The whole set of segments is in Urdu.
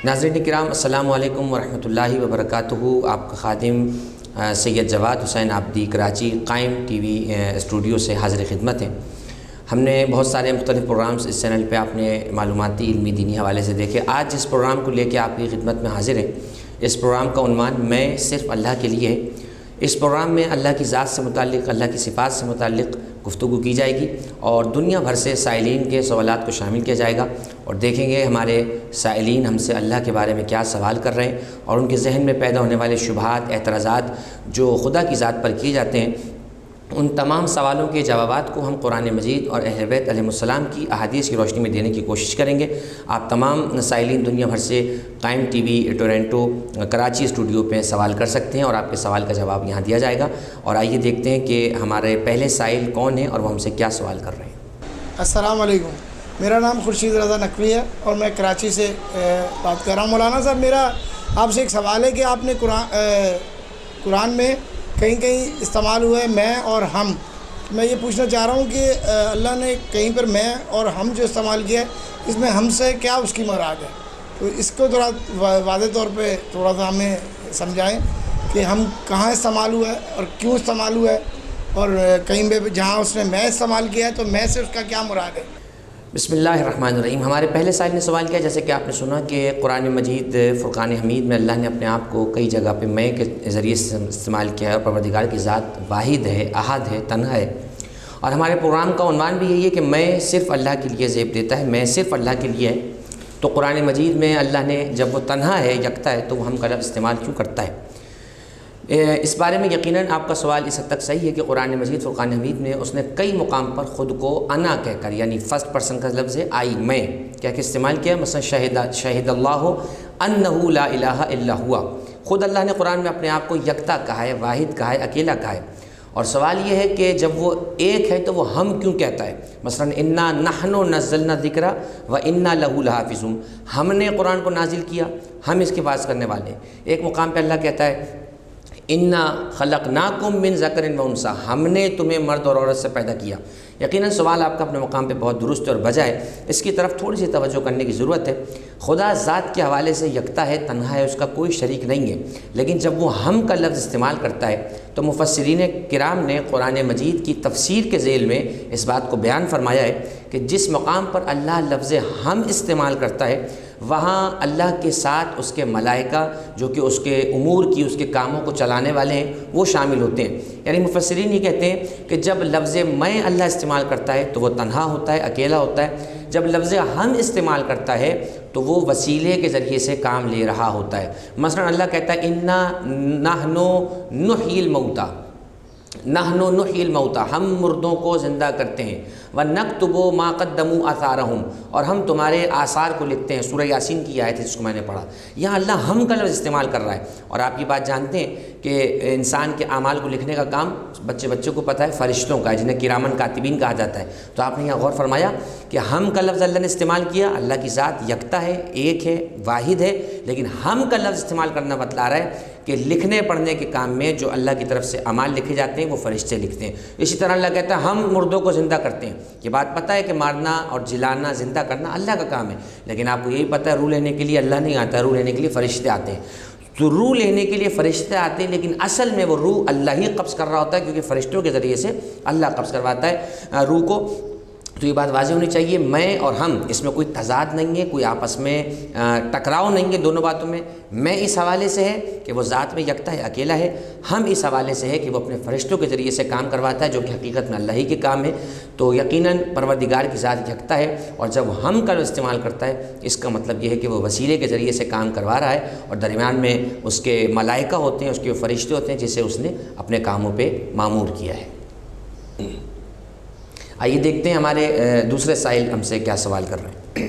ناظرین کرام السلام علیکم ورحمۃ اللہ وبرکاتہ۔ آپ کا خادم سید جواد حسین عابدی کراچی قائم ٹی وی اسٹوڈیو سے حاضر خدمت ہیں۔ ہم نے بہت سارے مختلف پروگرامز اس چینل پہ آپ نے معلوماتی علمی دینی حوالے سے دیکھے۔ آج جس پروگرام کو لے کے آپ کی خدمت میں حاضر ہیں، اس پروگرام کا عنوان میں صرف اللہ کے لیے ہے۔ اس پروگرام میں اللہ کی ذات سے متعلق، اللہ کی صفات سے متعلق گفتگو کی جائے گی اور دنیا بھر سے سائلین کے سوالات کو شامل کیا جائے گا اور دیکھیں گے ہمارے سائلین ہم سے اللہ کے بارے میں کیا سوال کر رہے ہیں اور ان کے ذہن میں پیدا ہونے والے شبہات، اعتراضات جو خدا کی ذات پر کیے جاتے ہیں، ان تمام سوالوں کے جوابات کو ہم قرآن مجید اور اہل بیت علیہ السلام کی احادیث کی روشنی میں دینے کی کوشش کریں گے۔ آپ تمام سائلین دنیا بھر سے قائم T V Toronto Karachi studio پہ سوال کر سکتے ہیں اور آپ کے سوال کا جواب یہاں دیا جائے گا۔ اور آئیے دیکھتے ہیں کہ ہمارے پہلے سائل کون ہیں اور وہ ہم سے کیا سوال کر رہے ہیں۔ السلام علیکم، میرا نام خورشید رضا نقوی ہے اور میں کراچی سے بات کر رہا ہوں۔ مولانا صاحب، میرا آپ سے ایک سوال ہے کہ آپ نے قرآن میں کہیں استعمال ہوا ہے میں اور ہم۔ میں یہ پوچھنا چاہ رہا ہوں کہ اللہ نے کہیں پر میں اور ہم جو استعمال کیا ہے، اس میں ہم سے کیا اس کی مراد ہے؟ تو اس کو تھوڑا واضح طور پہ تھوڑا سا ہمیں سمجھائیں کہ ہم کہاں استعمال ہوا ہے اور کیوں استعمال ہوا ہے، اور کہیں پہ جہاں اس نے میں استعمال کیا ہے تو میں سے اس کا کیا مراد ہے؟ بسم اللہ الرحمن الرحیم۔ ہمارے پہلے سائل نے سوال کیا، جیسے کہ آپ نے سنا کہ قرآن مجید فرقان حمید میں اللہ نے اپنے آپ کو کئی جگہ پہ میں کے ذریعے سے استعمال کیا ہے اور پروردگار کی ذات واحد ہے، احد ہے، تنہا ہے۔ اور ہمارے پروگرام کا عنوان بھی یہی ہے کہ میں صرف اللہ کے لیے زیب دیتا ہے، میں صرف اللہ کے لیے ہے۔ تو قرآن مجید میں اللہ نے جب وہ تنہا ہے، یکتا ہے، تو وہ ہم کا لفظ استعمال کیوں کرتا ہے؟ اس بارے میں یقیناً آپ کا سوال اس حد تک صحیح ہے کہ قرآن مجید فرقان حمید میں اس نے کئی مقام پر خود کو انا کہہ کر، یعنی فرسٹ پرسن کا لفظ ہے آئی، میں کہہ کے استعمال کیا۔ مثلا شہد اللہ انہ لا الہ الا ہوا، خود اللہ نے قرآن میں اپنے آپ کو یکتا کہا ہے، واحد کہا ہے، اکیلا کہا ہے۔ اور سوال یہ ہے کہ جب وہ ایک ہے تو وہ ہم کیوں کہتا ہے؟ مثلا انا نحن نزلنا الذکر و انا لہ لحافظون، ہم نے قرآن کو نازل کیا، ہم اس کے حفاظت کرنے والے ہیں۔ ایک مقام پہ اللہ کہتا ہے انا خلقناکم من ذکر و انثی، ہم نے تمہیں مرد اور عورت سے پیدا کیا۔ یقیناً سوال آپ کا اپنے مقام پہ بہت درست اور بجا ہے، اس کی طرف تھوڑی سی توجہ کرنے کی ضرورت ہے۔ خدا ذات کے حوالے سے یکتا ہے، تنہا ہے، اس کا کوئی شریک نہیں ہے، لیکن جب وہ ہم کا لفظ استعمال کرتا ہے تو مفسرین کرام نے قرآن مجید کی تفسیر کے ذیل میں اس بات کو بیان فرمایا ہے کہ جس مقام پر اللہ لفظ ہم استعمال کرتا ہے، وہاں اللہ کے ساتھ اس کے ملائکہ جو کہ اس کے امور کی، اس کے کاموں کو چلانے والے ہیں، وہ شامل ہوتے ہیں۔ یعنی مفسرین یہ کہتے ہیں کہ جب لفظ میں اللہ استعمال کرتا ہے تو وہ تنہا ہوتا ہے، اکیلا ہوتا ہے۔ جب لفظ ہم استعمال کرتا ہے تو وہ وسیلے کے ذریعے سے کام لے رہا ہوتا ہے۔ مثلا اللہ کہتا ہے انا نحن نحیی الموتى، نحن نحیی الموتى، ہم مردوں کو زندہ کرتے ہیں، وَنَكْتُبُ مَا قَدَّمُوا آثَارَهُمْ، اور ہم تمہارے آثار کو لکھتے ہیں۔ سورہ یاسین کی آیت ہے جس کو میں نے پڑھا، یہاں اللہ ہم کا لفظ استعمال کر رہا ہے۔ اور آپ یہ بات جانتے ہیں کہ انسان کے اعمال کو لکھنے کا کام بچوں کو پتہ ہے، فرشتوں کا ہے، جنہیں کرامن کاتبین کہا جاتا ہے۔ تو آپ نے یہاں غور فرمایا کہ ہم کا لفظ اللہ نے استعمال کیا، اللہ کی ذات یکتا ہے، ایک ہے، واحد ہے، لیکن ہم کا لفظ استعمال کرنا بتلا رہا ہے کہ لکھنے پڑھنے کے کام میں جو اللہ کی طرف سے اعمال لکھے جاتے ہیں وہ فرشتے لکھتے ہیں۔ اسی طرح اللہ کہتا ہے ہم مردوں کو زندہ کرتے ہیں۔ یہ بات پتہ ہے کہ مارنا اور جلانا، زندہ کرنا اللہ کا کام ہے، لیکن آپ کو یہی پتہ ہے روح لینے کے لیے اللہ نہیں آتا، روح لینے کے لیے فرشتے آتے ہیں۔ تو روح لینے کے لیے فرشتے آتے ہیں، لیکن اصل میں وہ روح اللہ ہی قبض کر رہا ہوتا ہے، کیونکہ فرشتوں کے ذریعے سے اللہ قبض کرواتا ہے روح کو۔ تو یہ بات واضح ہونی چاہیے، میں اور ہم، اس میں کوئی تضاد نہیں ہے، کوئی آپس میں ٹکراؤ نہیں ہے دونوں باتوں میں۔ میں اس حوالے سے ہے کہ وہ ذات میں یکتا ہے، اکیلا ہے۔ ہم اس حوالے سے ہے کہ وہ اپنے فرشتوں کے ذریعے سے کام کرواتا ہے، جو کہ حقیقت میں اللہ ہی کے کام ہے۔ تو یقیناً پروردگار کی ذات یکتا ہے، اور جب ہم کا استعمال کرتا ہے، اس کا مطلب یہ ہے کہ وہ وسیلے کے ذریعے سے کام کروا رہا ہے، اور درمیان میں اس کے ملائکہ ہوتے ہیں، اس کے فرشتے ہوتے ہیں، جسے اس نے اپنے کاموں پہ مامور کیا ہے۔ آئیے دیکھتے ہیں ہمارے دوسرے سائل ہم سے کیا سوال کر رہے ہیں۔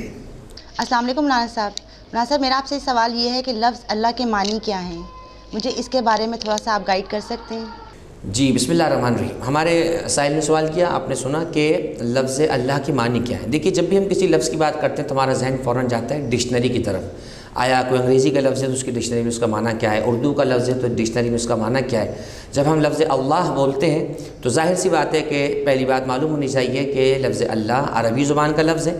السلام علیکم مولانا صاحب۔ مولانا صاحب، میرا آپ سے سوال یہ ہے کہ لفظ اللہ کے معنی کیا ہیں؟ مجھے اس کے بارے میں تھوڑا سا آپ گائیڈ کر سکتے ہیں؟ جی، بسم اللہ الرحمن الرحیم۔ ہمارے سائل نے سوال کیا، آپ نے سنا کہ لفظ اللہ کے معنی کیا ہے۔ دیکھیے، جب بھی ہم کسی لفظ کی بات کرتے ہیں تو ہمارا ذہن فوراً جاتا ہے ڈکشنری کی طرف۔ آیا کوئی انگریزی کا لفظ ہے تو اس کی ڈکشنری میں اس کا معنی کیا ہے، اردو کا لفظ ہے تو ڈکشنری میں اس کا معنی کیا ہے۔ جب ہم لفظ اللہ بولتے ہیں تو ظاہر سی بات ہے کہ پہلی بات معلوم ہونی چاہیے کہ لفظ اللہ عربی زبان کا لفظ ہے،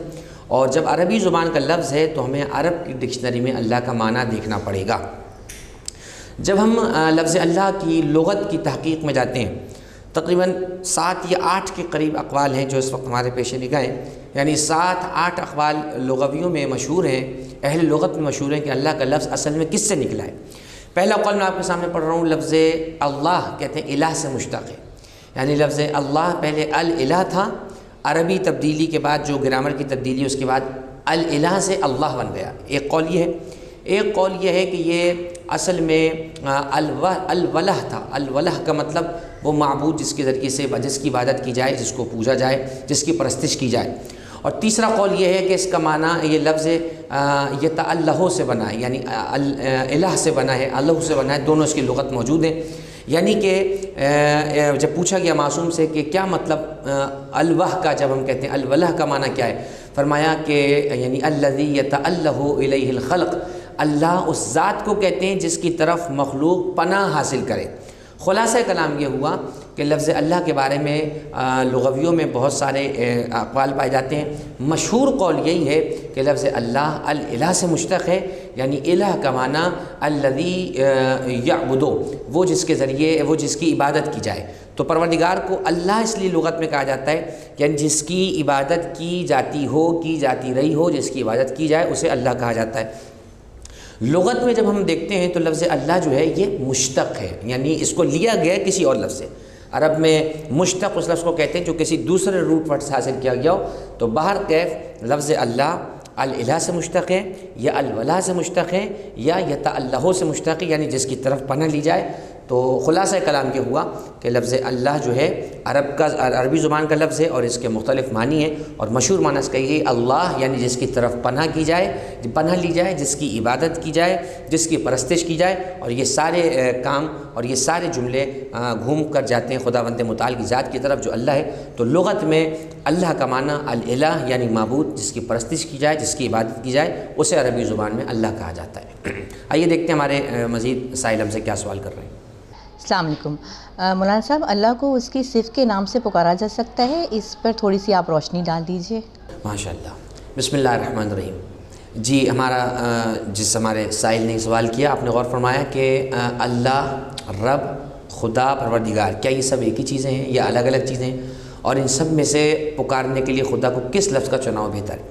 اور جب عربی زبان کا لفظ ہے تو ہمیں عرب کی ڈکشنری میں اللہ کا معنی دیکھنا پڑے گا۔ جب ہم لفظ اللہ کی لغت کی تحقیق میں جاتے ہیں، تقریباً 7 یا 8 کے قریب اقوال ہیں جو اس وقت ہمارے پیش نگاہ ہیں، یعنی 7-8 اقوال لغویوں میں مشہور ہیں، اہل لغت میں مشہور ہیں کہ اللہ کا لفظ اصل میں کس سے نکلا ہے۔ پہلا قول میں آپ کے سامنے پڑھ رہا ہوں، لفظ اللہ کہتے ہیں الہ سے مشتق ہے، یعنی لفظ اللہ پہلے الالہ تھا، عربی تبدیلی کے بعد جو گرامر کی تبدیلی اس کے بعد الالہ سے اللہ بن گیا۔ ایک قول یہ ہے۔ ایک قول یہ ہے کہ یہ اصل میں الولہ تھا۔ الولہ کا مطلب وہ معبود جس کے ذریعے سے جس کی عبادت کی جائے، جس کو پوجا جائے، جس کی پرستش کی جائے۔ اور تیسرا قول یہ ہے کہ اس کا معنی یہ لفظ یہ اللہ سے بنا ہے، یعنی الہ سے بنا ہے، اللہ سے بنا ہے، دونوں اس کی لغت موجود ہیں۔ یعنی کہ جب پوچھا گیا معصوم سے کہ کیا مطلب الوہ کا، جب ہم کہتے ہیں الولہ کا معنی کیا ہے، فرمایا کہ یعنی الذی یتألہ الیہ الخلق، اللہ اس ذات کو کہتے ہیں جس کی طرف مخلوق پناہ حاصل کرے۔ خلاصہ کلام یہ ہوا کہ لفظ اللہ کے بارے میں لغویوں میں بہت سارے اقوال پائے جاتے ہیں۔ مشہور قول یہی ہے کہ لفظ اللہ الالہ سے مشتق ہے، یعنی الہ کا معنی الذی یعبدو، وہ جس کے ذریعے وہ جس کی عبادت کی جائے۔ تو پروردگار کو اللہ اس لیے لغت میں کہا جاتا ہے یعنی جس کی عبادت کی جاتی ہو، کی جاتی رہی ہو، جس کی عبادت کی جائے اسے اللہ کہا جاتا ہے۔ لغت میں جب ہم دیکھتے ہیں تو لفظ اللہ جو ہے یہ مشتق ہے، یعنی اس کو لیا گیا ہے کسی اور لفظ سے۔ عرب میں مشتق اس لفظ کو کہتے ہیں جو کسی دوسرے روٹ پر سے حاصل کیا گیا ہو۔ تو بہر کیف لفظ اللہ الالہ سے مشتق ہے، یا الولا سے مشتق ہے، یا یتألہ سے مشتق ہے، یعنی جس کی طرف پناہ لی جائے۔ تو خلاصہ کلام یہ ہوا کہ لفظ اللہ جو ہے عربی زبان کا لفظ ہے اور اس کے مختلف معنی ہیں، اور مشہور معنی اس کا یہ ہے اللہ یعنی جس کی طرف پناہ کی جائے، پناہ لی جائے، جس کی عبادت کی جائے، جس کی پرستش کی جائے۔ اور یہ سارے کام اور یہ سارے جملے گھوم کر جاتے ہیں خداوند متعال کی ذات کی طرف جو اللہ ہے۔ تو لغت میں اللہ کا معنی الالہ یعنی معبود جس کی پرستش کی جائے، جس کی عبادت کی جائے، اسے عربی زبان میں اللہ کہا جاتا ہے۔ آئیے دیکھتے ہیں ہمارے مزید سائل ہم سے کیا سوال کر رہے ہیں۔ السلام علیکم مولانا صاحب، اللہ کو اس کی صفت کے نام سے پکارا جا سکتا ہے؟ اس پر تھوڑی سی آپ روشنی ڈال دیجئے۔ ماشاء اللہ، بسم اللہ الرحمن الرحیم۔ جی ہمارے سائل نے سوال کیا، آپ نے غور فرمایا کہ اللہ، رب، خدا، پروردگار، کیا یہ سب ایک ہی چیزیں ہیں یا الگ الگ چیزیں ہیں؟ اور ان سب میں سے پکارنے کے لیے خدا کو کس لفظ کا چناؤ بہتر ہے؟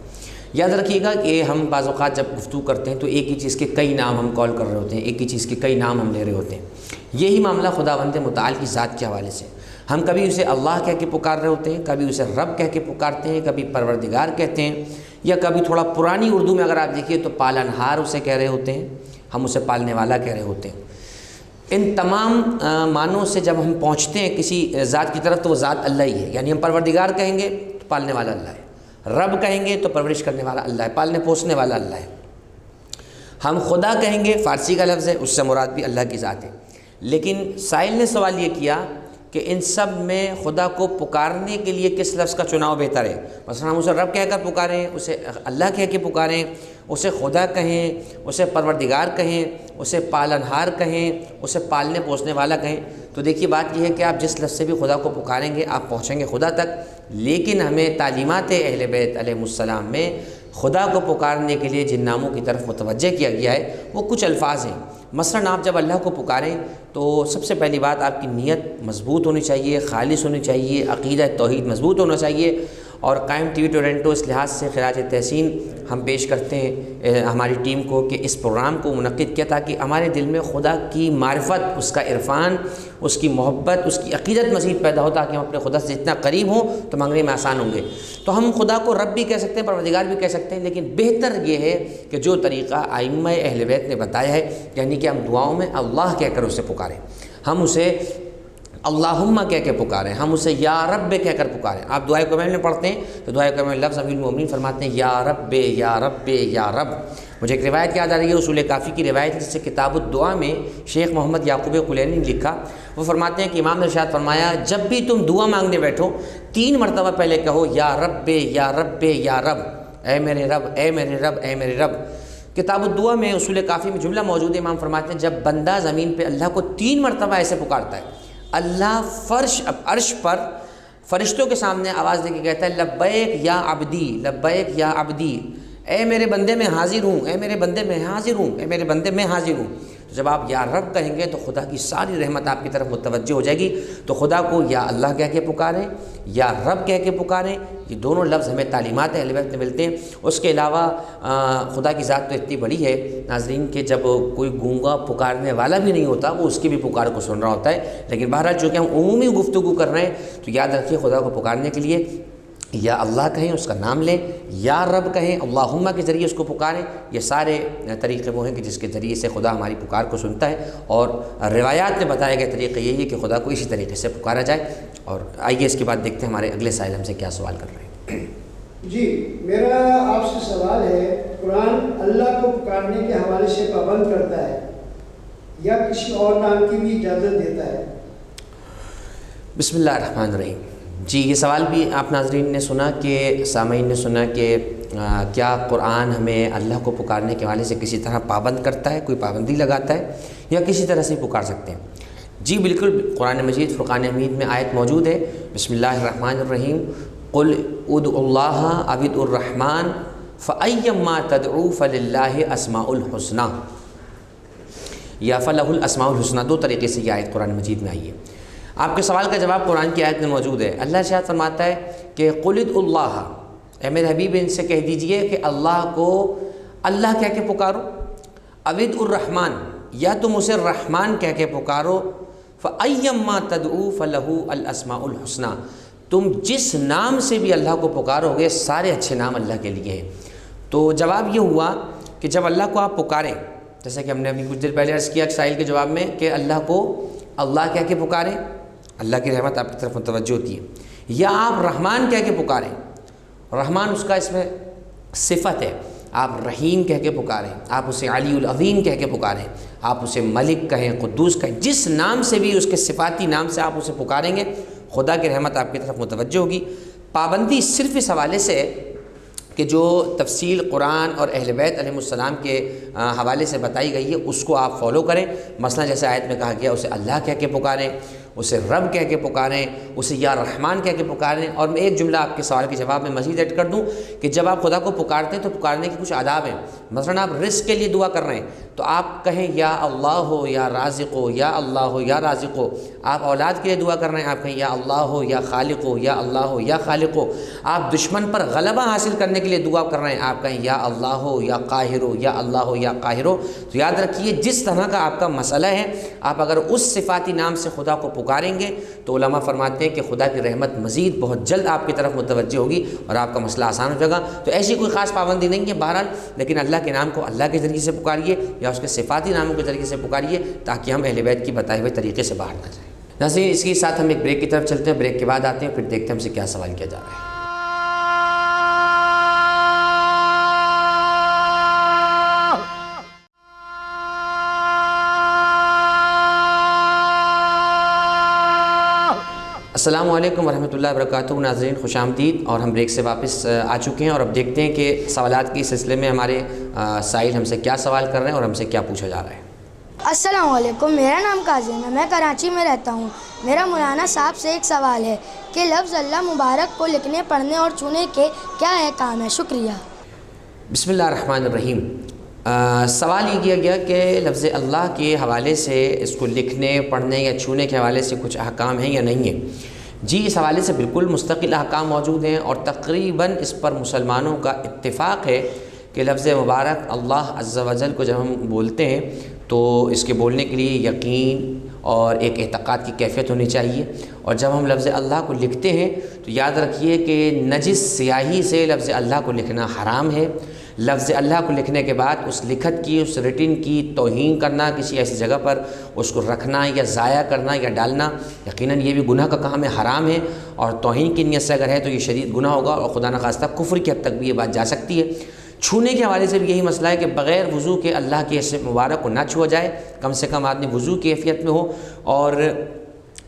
یاد رکھیے گا کہ ہم بعض اوقات جب گفتگو کرتے ہیں تو ایک ہی چیز کے کئی نام ہم کال کر رہے ہوتے ہیں، ایک ہی چیز کے کئی نام ہم لے رہے ہوتے ہیں۔ یہی معاملہ خداوند متعال کی ذات کے حوالے سے، ہم کبھی اسے اللہ کہہ کے پکار رہے ہوتے ہیں، کبھی اسے رب کہہ کے پکارتے ہیں، کبھی پروردگار کہتے ہیں، یا کبھی تھوڑا پرانی اردو میں اگر آپ دیکھیے تو پالنہار اسے کہہ رہے ہوتے ہیں، ہم اسے پالنے والا کہہ رہے ہوتے ہیں۔ ان تمام معنوں سے جب ہم پہنچتے ہیں کسی ذات کی طرف تو وہ ذات اللہ ہی ہے، یعنی ہم پروردگار کہیں گے تو پالنے والا اللہ ہے، رب کہیں گے تو پرورش کرنے والا اللہ ہے، پالنے پوسنے والا اللہ ہے۔ ہم خدا کہیں گے، فارسی کا لفظ ہے، اس سے مراد بھی اللہ کی ذات ہے۔ لیکن سائل نے سوال یہ کیا کہ ان سب میں خدا کو پکارنے کے لیے کس لفظ کا چناؤ بہتر ہے؟ مثلا ہم اسے رب کہہ کر پکاریں، اسے اللہ کہہ کے پکاریں، اسے خدا کہیں، اسے پروردگار کہیں، اسے پالنہار کہیں، اسے پالنے پوسنے والا کہیں۔ تو دیکھیے بات یہ ہے کہ آپ جس لفظ سے بھی خدا کو پکاریں گے آپ پہنچیں گے خدا تک، لیکن ہمیں تعلیمات اہل بیت علیہ السلام میں خدا کو پکارنے کے لیے جن ناموں کی طرف متوجہ کیا گیا ہے وہ کچھ الفاظ ہیں۔ مثلا آپ جب اللہ کو پکاریں تو سب سے پہلی بات آپ کی نیت مضبوط ہونی چاہیے، خالص ہونی چاہیے، عقیدہ توحید مضبوط ہونا چاہیے۔ اور قائم ٹی وی ٹورنٹو اس لحاظ سے خراج تحسین ہم پیش کرتے ہیں ہماری ٹیم کو کہ اس پروگرام کو منعقد کیا تاکہ ہمارے دل میں خدا کی معرفت، اس کا عرفان، اس کی محبت، اس کی عقیدت مزید پیدا ہو تاکہ ہم اپنے خدا سے جتنا قریب ہوں تو مانگنے میں آسان ہوں گے۔ تو ہم خدا کو رب بھی کہہ سکتے ہیں، پروردگار بھی کہہ سکتے ہیں، لیکن بہتر یہ ہے کہ جو طریقہ ائمہ اہل بیت نے بتایا ہے، یعنی کہ ہم دعاؤں میں اللہ کہہ کر اسے پکاریں، ہم اسے اللہم کہہ کے پکاریں، ہم اسے یا رب کہہ کر پکاریں۔ آپ دعائے کامل میں پڑھتے ہیں تو دعائے کامل لفظ امیر المومنین فرماتے ہیں یا رب یا رب یا رب۔ مجھے ایک روایت یاد آ رہی ہے، اصول کافی کی روایت جس سے کتاب الدعا میں شیخ محمد یعقوب قلینی نے لکھا، وہ فرماتے ہیں کہ امام نے ارشاد فرمایا جب بھی تم دعا مانگنے بیٹھو 3 مرتبہ پہلے کہو یا رب یا رب یا رب، اے میرے رب اے میرے رب اے میرے رب۔ کتاب الدعا میں اصول کافی میں جملہ موجود ہے، امام فرماتے ہیں جب بندہ زمین پہ اللہ کو 3 مرتبہ ایسے پکارتا ہے، اللہ عرش پر فرشتوں کے سامنے آواز دے کے کہتا ہے لبیک یا عبدی، لبیک یا عبدی، اے میرے بندے میں حاضر ہوں، اے میرے بندے میں حاضر ہوں، اے میرے بندے میں حاضر ہوں۔ تو جب آپ یا رب کہیں گے تو خدا کی ساری رحمت آپ کی طرف متوجہ ہو جائے گی۔ تو خدا کو یا اللہ کہہ کے پکاریں، یا رب کہہ کے پکاریں، یہ دونوں لفظ ہمیں تعلیمات اہل بیت میں ملتے ہیں۔ اس کے علاوہ خدا کی ذات تو اتنی بڑی ہے ناظرین کہ جب کوئی گونگا پکارنے والا بھی نہیں ہوتا وہ اس کی بھی پکار کو سن رہا ہوتا ہے۔ لیکن بہرحال چونکہ ہم عمومی گفتگو کر رہے ہیں تو یاد رکھیے خدا کو پکارنے کے لیے یا اللہ کہیں، اس کا نام لیں، یا رب کہیں، اللہم کے ذریعے اس کو پکاریں۔ یہ سارے طریقے وہ ہیں کہ جس کے ذریعے سے خدا ہماری پکار کو سنتا ہے، اور روایات میں بتائے گئے طریقے یہی ہے کہ خدا کو اسی طریقے سے پکارا جائے۔ اور آئیے اس کے بعد دیکھتے ہیں ہمارے اگلے سائل ہم سے کیا سوال کر رہے ہیں۔ جی میرا آپ سے سوال ہے، قرآن اللہ کو پکارنے کے حوالے سے پابند کرتا ہے یا کسی اور نام کی بھی اجازت دیتا ہے؟ بسم اللہ الرحمن الرحیم۔ جی یہ سوال بھی آپ ناظرین نے سنا کہ سامعین نے سنا کہ کیا قرآن ہمیں اللہ کو پکارنے کے حوالے سے کسی طرح پابند کرتا ہے، کوئی پابندی لگاتا ہے، یا کسی طرح سے پکار سکتے ہیں؟ جی بالکل، قرآن مجید فرقان حمید میں آیت موجود ہے، بسم اللہ الرحمن الرحیم، قل ادعوا اللہ او ادعوا الرحمن فایما تدعوا فللہ اسماء الحسنی، یا فلہ الاسماء الحسنی، دو طریقے سے یہ آیت قرآن مجید میں آئی ہے۔ آپ کے سوال کا جواب قرآن کی آیت میں موجود ہے۔ اللہ ارشاد فرماتا ہے کہ قل ادعوا اللہ، اے میرے حبیب ان سے کہہ دیجئے کہ اللہ کو اللہ کہہ کے پکارو، او ادعوا الرحمن، یا تم اسے رحمان کہہ کے پکارو، فایما تدعوا فلہ الاسماء الحسنی، تم جس نام سے بھی اللہ کو پکارو گے سارے اچھے نام اللہ کے لیے ہیں۔ تو جواب یہ ہوا کہ جب اللہ کو آپ پکاریں، جیسا کہ ہم نے ابھی کچھ دیر پہلے عرض کیا سائل کے جواب میں کہ اللہ کو اللہ کہہ کے پکاریں، اللہ کی رحمت آپ کی طرف متوجہ ہوتی ہے، یا آپ رحمان کہہ کے پکاریں، رحمان اس کا اس میں صفت ہے، آپ رحیم کہہ کے پکاریں، آپ اسے علی العظیم کہہ کے پکاریں، آپ اسے ملک کہیں، قدوس کہیں، جس نام سے بھی اس کے صفاتی نام سے آپ اسے پکاریں گے خدا کی رحمت آپ کی طرف متوجہ ہوگی۔ پابندی صرف اس حوالے سے ہے کہ جو تفصیل قرآن اور اہل بیت علیہ السلام کے حوالے سے بتائی گئی ہے اس کو آپ فالو کریں۔ مثلا جیسے آیت میں کہا گیا اسے اللہ کہہ کے پکاریں، اسے رب کہہ کے پکاریں، اسے یا رحمان کہہ کے پکاریں۔ اور میں ایک جملہ آپ کے سوال کے جواب میں مزید ایڈ کر دوں کہ جب آپ خدا کو پکارتے ہیں تو پکارنے کے کچھ آداب ہیں۔ مثلا آپ رزق کے لیے دعا کر رہے ہیں تو آپ کہیں یا اللہ ہو یا رازق ہو، یا اللہ ہو یا رازق ہو۔ آپ اولاد کے لیے دعا کر رہے ہیں آپ کہیں یا اللہ ہو یا خالق ہو، یا اللہ ہو یا خالق ہو۔ آپ دشمن پر غلبہ حاصل کرنے کے لیے دعا کر رہے ہیں آپ کہیں یا اللہ ہو یا قاہر ہو، یا اللہ ہو یا قاہر ہو۔ تو یاد رکھیے جس طرح کا آپ کا مسئلہ ہے، آپ اگر اس صفاتی نام سے خدا کو پکاریں گے تو علماء فرماتے ہیں کہ خدا کی رحمت مزید بہت جلد آپ کی طرف متوجہ ہوگی اور آپ کا مسئلہ آسان ہو جائے گا۔ تو ایسی کوئی خاص پابندی نہیں ہے بہرحال، لیکن اللہ کے نام کو اللہ کے ذریعے سے پکاریے یا اس کے صفاتی ناموں کے ذریعے سے پکاریے تاکہ ہم اہل بیت کی بتائے ہوئے طریقے سے باہر نہ جائیں۔ ناظرین اس کے ساتھ ہم ایک بریک کی طرف چلتے ہیں، بریک کے بعد آتے ہیں، پھر دیکھتے ہیں ہم سے کیا سوال کیا جا رہا ہے۔ السلام علیکم ورحمۃ اللہ وبرکاتہ۔ ناظرین خوش آمدید، اور ہم بریک سے واپس آ چکے ہیں اور اب دیکھتے ہیں کہ سوالات کے سلسلے میں ہمارے سائل ہم سے کیا سوال کر رہے ہیں اور ہم سے کیا پوچھا جا رہا ہے۔ السلام علیکم، میرا نام کاظم ہے، میں کراچی میں رہتا ہوں۔ میرا مولانا صاحب سے ایک سوال ہے کہ لفظ اللہ مبارک کو لکھنے، پڑھنے اور چھونے کے کیا احکام ہے؟ شکریہ۔ بسم اللہ الرحمن الرحیم۔ سوال یہ کیا گیا کہ لفظ اللہ کے حوالے سے اس کو لکھنے، پڑھنے یا چھونے کے حوالے سے کچھ احکام ہیں یا نہیں ہیں؟ جی اس حوالے سے بالکل مستقل احکام موجود ہیں اور تقریباً اس پر مسلمانوں کا اتفاق ہے کہ لفظ مبارک اللہ عز و جل کو جب ہم بولتے ہیں تو اس کے بولنے کے لیے یقین اور ایک اعتقاد کی کیفیت ہونی چاہیے، اور جب ہم لفظ اللہ کو لکھتے ہیں تو یاد رکھیے کہ نجس سیاہی سے لفظ اللہ کو لکھنا حرام ہے۔ لفظ اللہ کو لکھنے کے بعد اس لکھت کی، اس ریٹن کی توہین کرنا، کسی ایسی جگہ پر اس کو رکھنا یا ضائع کرنا یا ڈالنا یقیناً یہ بھی گناہ کا کام ہے، حرام ہے، اور توہین کی نیت سے اگر ہے تو یہ شدید گناہ ہوگا اور خدا نخواستہ کفر کی حد تک بھی یہ بات جا سکتی ہے۔ چھونے کے حوالے سے بھی یہی مسئلہ ہے کہ بغیر وضو کے اللہ کے اسم مبارک کو نہ چھوا جائے، کم سے کم آدمی وضو کی کیفیت میں ہو اور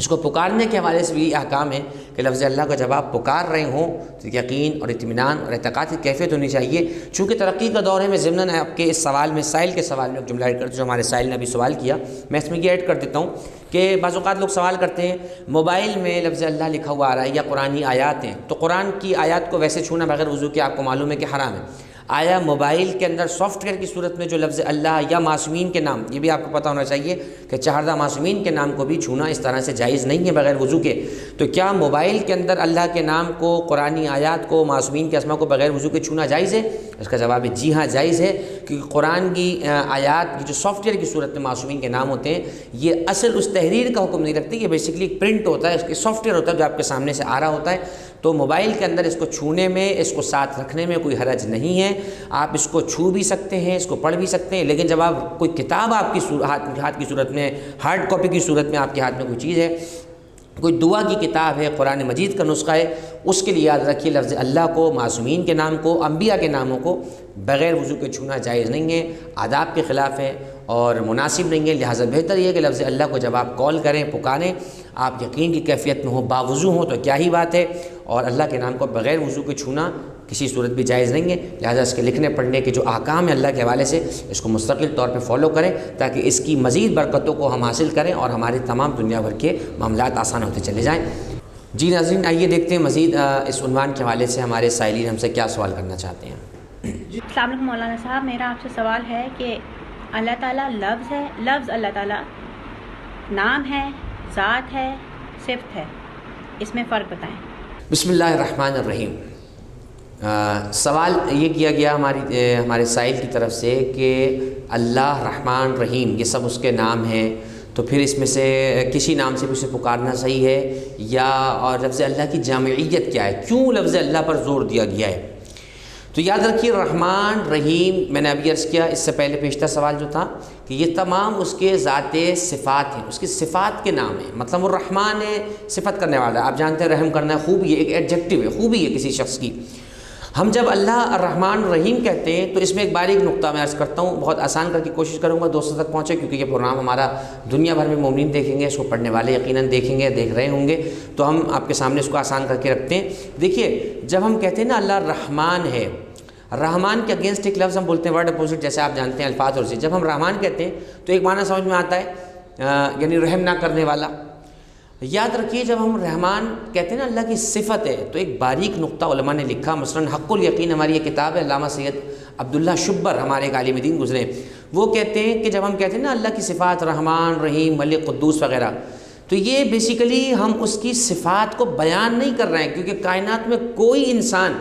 اس کو پکارنے کے حوالے سے بھی یہ احکام ہے کہ لفظ اللہ کو جب آپ پکار رہے ہوں تو یقین اور اطمینان اور اعتقاد کی کیفیت ہونی چاہیے. چونکہ ترقی کا دور ہے، میں ضمناً آپ کے اس سوال میں، سائل کے سوال میں ایک جملہ ایڈ کرتا ہوں جو ہمارے سائل نے ابھی سوال کیا، میں اس میں یہ ایڈ کر دیتا ہوں کہ بعض اوقات لوگ سوال کرتے ہیں موبائل میں لفظ اللہ لکھا ہوا آ رہا ہے یا قرآنی آیات ہیں، تو قرآن کی آیات کو ویسے چھونا بغیر وضو کے آپ کو معلوم ہے کہ حرام ہے. آیا موبائل کے اندر سافٹ ویئر کی صورت میں جو لفظ اللہ یا معصومین کے نام، یہ بھی آپ کو پتہ ہونا چاہیے کہ چہاردہ معصومین کے نام کو بھی چھونا اس طرح سے جائز نہیں ہے بغیر وضو کے. تو کیا موبائل کے اندر اللہ کے نام کو، قرآنی آیات کو، معصومین کے اسماء کو بغیر وضو کے چھونا جائز ہے؟ اس کا جواب ہے جی ہاں جائز ہے، کیونکہ قرآن کی آیات کی جو سافٹ ویئر کی صورت میں معصومین کے نام ہوتے ہیں، یہ اصل اس تحریر کا حکم نہیں رکھتے، یہ بیسیکلی ایک پرنٹ ہوتا ہے، اس کے سافٹ ویئر ہوتا ہے جو آپ کے سامنے سے آ رہا ہوتا ہے. تو موبائل کے اندر اس کو چھونے میں، اس کو ساتھ رکھنے میں کوئی حرج نہیں ہے. آپ اس کو چھو بھی سکتے ہیں، اس کو پڑھ بھی سکتے ہیں، لیکن جب آپ کوئی کتاب آپ کی ہاتھ کی صورت میں، ہارڈ کاپی کی صورت میں آپ کے ہاتھ میں کوئی چیز ہے، کوئی دعا کی کتاب ہے، قرآن مجید کا نسخہ ہے، اس کے لیے یاد رکھیے لفظ اللہ کو، معصومین کے نام کو، انبیاء کے ناموں کو بغیر وضو کے چھونا جائز نہیں ہے، آداب کے خلاف ہے اور مناسب نہیں ہے. لہٰذا بہتر یہ ہے کہ لفظ اللہ کو جب آپ کال کریں، پکاریں، آپ یقین کی کیفیت میں ہوں، باوضو ہوں تو کیا ہی بات ہے. اور اللہ کے نام کو بغیر وضو کے چھونا کسی صورت بھی جائز نہیں ہے. لہٰذا اس کے لکھنے پڑھنے کے جو احکام ہیں اللہ کے حوالے سے، اس کو مستقل طور پہ فالو کریں تاکہ اس کی مزید برکتوں کو ہم حاصل کریں اور ہمارے تمام دنیا بھر کے معاملات آسان ہوتے چلے جائیں. جی ناظرین، آئیے دیکھتے ہیں مزید اس عنوان کے حوالے سے ہمارے سائلین ہم سے کیا سوال کرنا چاہتے ہیں. السلام علیکم مولانا صاحب، میرا آپ سے سوال ہے کہ اللہ تعالیٰ لفظ ہے، لفظ اللہ تعالیٰ نام ہے، ذات ہے، صفت ہے، اس میں فرق بتائیں. بسم اللہ الرحمن الرحیم. سوال یہ کیا گیا ہمارے سائل کی طرف سے کہ اللہ، رحمان، رحیم یہ سب اس کے نام ہیں، تو پھر اس میں سے کسی نام سے بھی اسے پکارنا صحیح ہے یا، اور لفظ اللہ کی جامعیت کیا ہے، کیوں لفظ اللہ پر زور دیا گیا ہے؟ تو یاد رکھیے رحمان، رحیم، میں نے ابھی عرض کیا اس سے پہلے پیشتہ سوال جو تھا کہ یہ تمام اس کے ذات صفات ہیں، اس کی صفات کے نام ہیں. مطلب وہ رحمان ہے، صفت کرنے والا ہے، آپ جانتے ہیں رحم کرنا ہے، خوبی ہے، ایک ایڈجیکٹو ہے، خوبی ہے کسی شخص کی. ہم جب اللہ الرحمن الرحیم کہتے ہیں تو اس میں ایک باریک نقطہ میں عرض کرتا ہوں، بہت آسان کر کے کوشش کروں گا دوستوں تک پہنچے، کیونکہ یہ پروگرام ہمارا دنیا بھر میں مومنین دیکھیں گے، اس کو پڑھنے والے یقیناً دیکھیں گے، دیکھ رہے ہوں گے، تو ہم آپ کے سامنے اس کو آسان کر کے رکھتے ہیں. دیکھیے جب ہم کہتے ہیں نا اللہ رحمان ہے، رحمان کے اگینسٹ ایک لفظ ہم بولتے ہیں ورڈ اپوزٹ، جیسے آپ جانتے ہیں الفاظ اور جب ہم رحمان کہتے ہیں تو ایک معنی سمجھ میں آتا ہے یعنی رحم نہ کرنے والا. یاد رکھیے جب ہم رحمان کہتے ہیں نا اللہ کی صفت ہے، تو ایک باریک نقطہ علماء نے لکھا، مثلاً حق الیقین ہماری یہ کتاب ہے، علامہ سید عبداللہ شبر ہمارے ایک عالم دین گزرے، وہ کہتے ہیں کہ جب ہم کہتے ہیں نا اللہ کی صفات رحمان، رحیم، ملک، قدوس وغیرہ، تو یہ بیسیکلی ہم اس کی صفات کو بیان نہیں کر رہے ہیں، کیونکہ کائنات میں کوئی انسان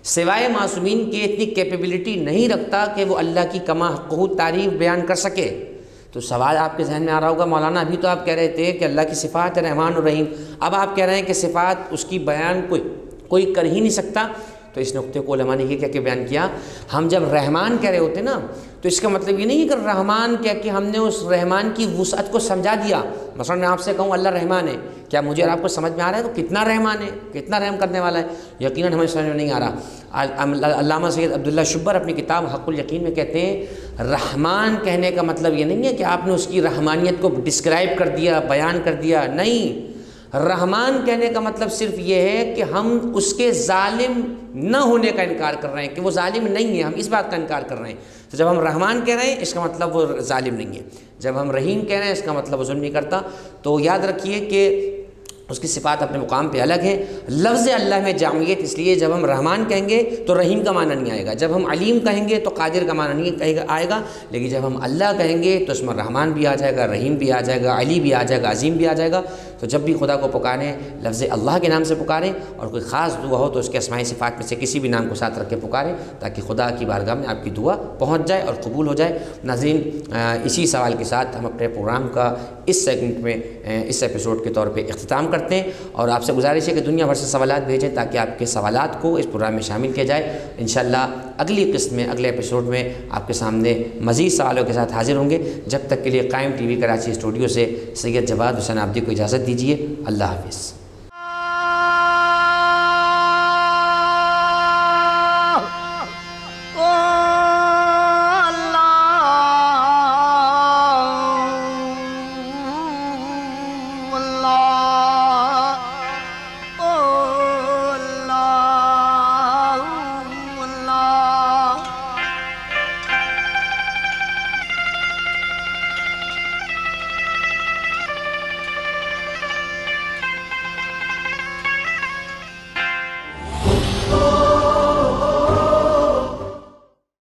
سوائے معصومین کے اتنی کیپیبلٹی نہیں رکھتا کہ وہ اللہ کی کما حقہ تعریف بیان کر سکے. تو سوال آپ کے ذہن میں آ رہا ہوگا مولانا ابھی تو آپ کہہ رہے تھے کہ اللہ کی صفات ہے رحمان اور رحیم، اب آپ کہہ رہے ہیں کہ صفات اس کی بیان کوئی کر ہی نہیں سکتا. تو اس نقطے کو علماء نے یہ کہہ کے بیان کیا، ہم جب رحمان کہہ رہے ہوتے نا تو اس کا مطلب یہ نہیں ہے کہ رحمان کہہ کے ہم نے اس رحمان کی وسعت کو سمجھا دیا. مثلا میں آپ سے کہوں اللہ رحمان ہے، کیا مجھے اور آپ کو سمجھ میں آ رہا ہے تو کتنا رحمان ہے، کتنا رحم کرنے والا ہے؟ یقیناً ہمیں سمجھ میں نہیں آ رہا. علامہ سید عبداللہ شبر اپنی کتاب حق الیقین میں کہتے ہیں رحمان کہنے کا مطلب یہ نہیں ہے کہ آپ نے اس کی رحمانیت کو ڈسکرائب کر دیا، بیان کر دیا، نہیں. رحمان کہنے کا مطلب صرف یہ ہے کہ ہم اس کے ظالم نہ ہونے کا انکار کر رہے ہیں، کہ وہ ظالم نہیں ہے، ہم اس بات کا انکار کر رہے ہیں. تو جب ہم رحمان کہہ رہے ہیں اس کا مطلب وہ ظالم نہیں ہے، جب ہم رحیم کہہ رہے ہیں اس کا مطلب وہ ظلم نہیں کرتا. تو یاد رکھیے کہ اس کی صفات اپنے مقام پہ الگ ہیں. لفظ اللہ میں جامعیت اس لیے جب ہم رحمان کہیں گے تو رحیم کا معنی نہیں آئے گا، جب ہم علیم کہیں گے تو قادر کا معنی نہیں آئے گا، لیکن جب ہم اللہ کہیں گے تو اس میں رحمان بھی آ جائے گا، رحیم بھی آ جائے گا، علی بھی آ جائے گا، عظیم بھی آ جائے گا. تو جب بھی خدا کو پکاریں لفظ اللہ کے نام سے پکاریں، اور کوئی خاص دعا ہو تو اس کے اسماء صفات میں سے کسی بھی نام کو ساتھ رکھ کے پکاریں تاکہ خدا کی بارگاہ میں آپ کی دعا پہنچ جائے اور قبول ہو جائے. ناظرین، اسی سوال کے ساتھ ہم اپنے پروگرام کا اس سیگمنٹ میں اس ایپیسوڈ کے طور پہ اختتام کرتے ہیں، اور آپ سے گزارش ہے کہ دنیا بھر سے سوالات بھیجیں تاکہ آپ کے سوالات کو اس پروگرام میں شامل کیا جائے. انشاءاللہ اگلی قسط میں، اگلے ایپیسوڈ میں آپ کے سامنے مزید سوالوں کے ساتھ حاضر ہوں گے. جب تک کے لیے قائم ٹی وی کراچی اسٹوڈیو سے سید جواد حسین عابدی کو اجازت دیجیے. اللہ حافظ.